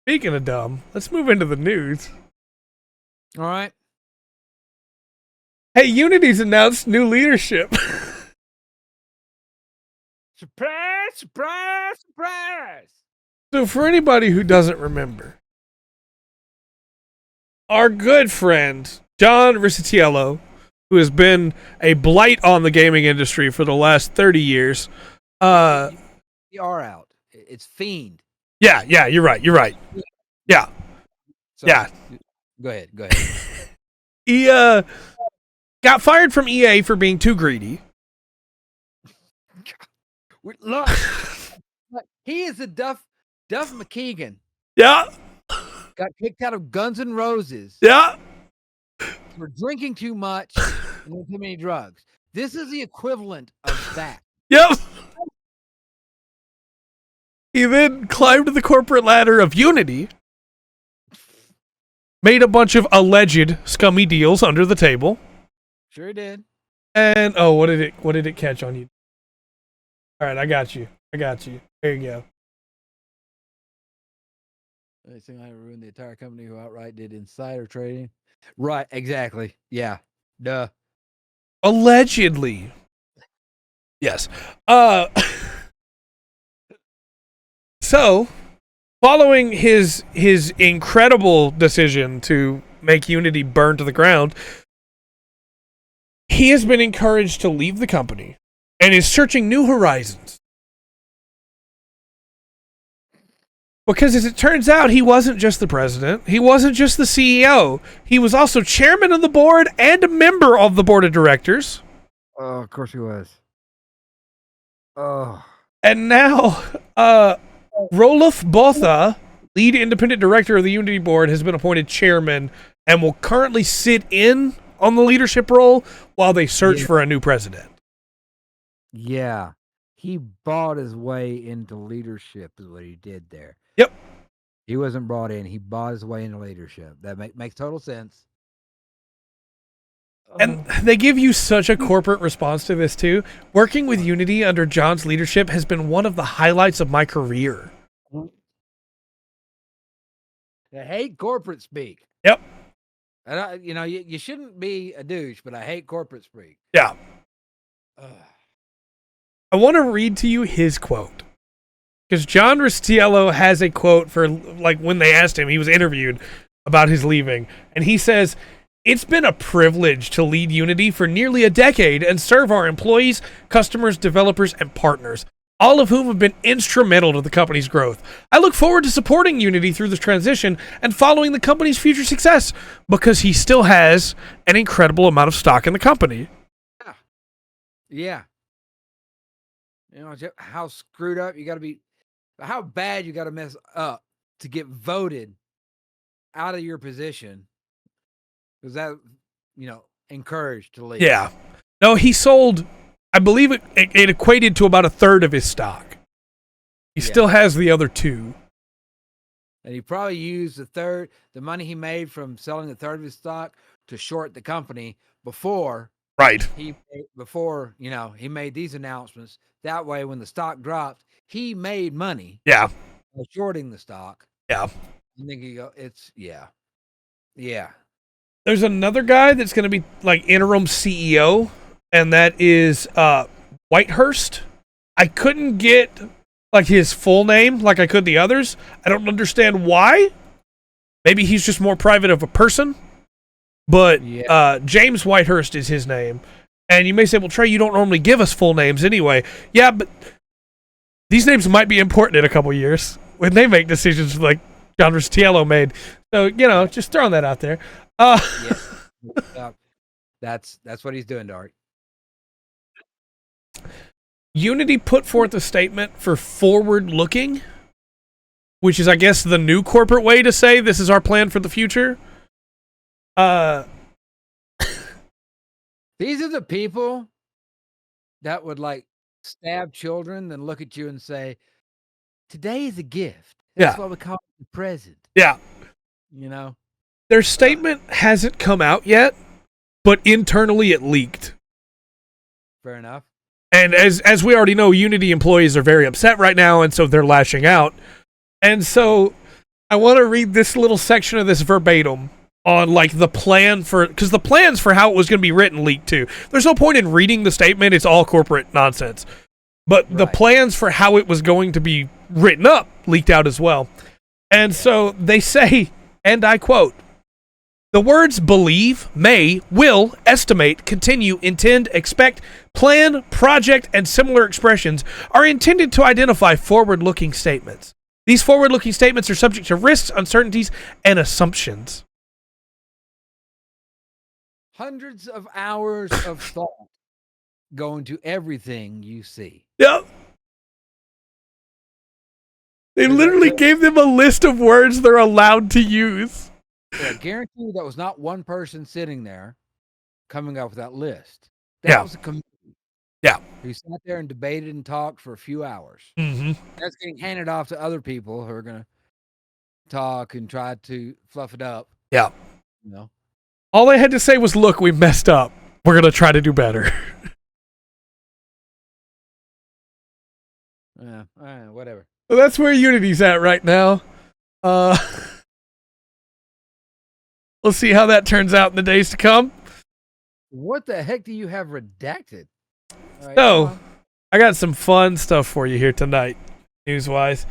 Speaking of dumb, let's move into the news. All right. Hey, Unity's announced new leadership. Surprise, surprise, surprise. So for anybody who doesn't remember, our good friend, John Riccitiello, who has been a blight on the gaming industry for the last 30 years. You are out. It's Fiend. Yeah, you're right. Yeah. So, Yeah. Go ahead. He got fired from EA for being too greedy. Look, he is a Duff McKagan. Yeah. Got kicked out of Guns N' Roses. Yeah. For drinking too much and too many drugs. This is the equivalent of that. Yep. He then climbed the corporate ladder of Unity, made a bunch of alleged scummy deals under the table. Sure did. And what did it catch on you? All right, I got you. There you go. They think I ruined the entire company who outright did insider trading. Right, exactly. Yeah. Duh. Allegedly. Yes. So, following his incredible decision to make Unity burn to the ground, he has been encouraged to leave the company and is searching new horizons. Because as it turns out, he wasn't just the president, he wasn't just the CEO, he was also chairman of the board and a member of the board of directors. Oh, of course he was. Oh. And now, Rolf Botha, lead independent director of the Unity board, has been appointed chairman and will currently sit in on the leadership role while they search for a new president. Yeah. He bought his way into leadership is what he did there. Yep. He wasn't brought in. He bought his way into leadership. That makes total sense. And they give you such a corporate response to this, too. Working with Unity under John's leadership has been one of the highlights of my career. I hate corporate speak. Yep. And you shouldn't be a douche, but I hate corporate speak. Yeah. I want to read to you his quote. Because John Riccitiello has a quote for, like, when they asked him, he was interviewed about his leaving. And he says, "It's been a privilege to lead Unity for nearly a decade and serve our employees, customers, developers, and partners, all of whom have been instrumental to the company's growth. I look forward to supporting Unity through this transition and following the company's future success," because he still has an incredible amount of stock in the company. Yeah. You know, how screwed up you got to be, how bad you got to mess up to get voted out of your position. Was that, encouraged to leave? Yeah. No, he sold, I believe it equated to about a third of his stock. He still has the other two. And he probably used the money he made from selling a third of his stock to short the company before. Right. He made these announcements. That way, when the stock dropped, he made money. Yeah. By shorting the stock. Yeah. And then you go, yeah. There's another guy that's going to be like interim CEO, and that is Whitehurst. I couldn't get like his full name like I could the others. I don't understand why. Maybe he's just more private of a person. But James Whitehurst is his name. And you may say, well, Trey, you don't normally give us full names anyway. Yeah, but these names might be important in a couple years when they make decisions like John Riccitiello made. So, just throwing that out there. That's what he's doing, Dark. Unity put forth a statement for forward-looking, which is, I guess, the new corporate way to say this is our plan for the future. These are the people that would like stab children, then look at you and say, "Today is a gift." That's what we call it, the present. Yeah. Their statement hasn't come out yet, but internally it leaked. Fair enough. And as we already know, Unity employees are very upset right now, and so they're lashing out. And so I want to read this little section of this verbatim on like the plan for, because the plans for how it was going to be written leaked too. There's no point in reading the statement; it's all corporate nonsense. But the plans for how it was going to be written up leaked out as well. And so they say, and I quote, "The words believe, may, will, estimate, continue, intend, expect, plan, project, and similar expressions are intended to identify forward-looking statements. These forward-looking statements are subject to risks, uncertainties, and assumptions." Hundreds of hours of thought go into everything you see. Yep. They literally gave them a list of words they're allowed to use. I guarantee you that was not one person sitting there coming up with that list. That was a committee. Yeah. Who sat there and debated and talked for a few hours. Mm-hmm. That's getting handed off to other people who are going to talk and try to fluff it up. Yeah. You know? All they had to say was, "Look, we messed up. We're going to try to do better." Yeah, whatever. Well, that's where Unity's at right now. We'll see how that turns out in the days to come. What the heck do you have redacted? Right, so, I got some fun stuff for you here tonight, news-wise.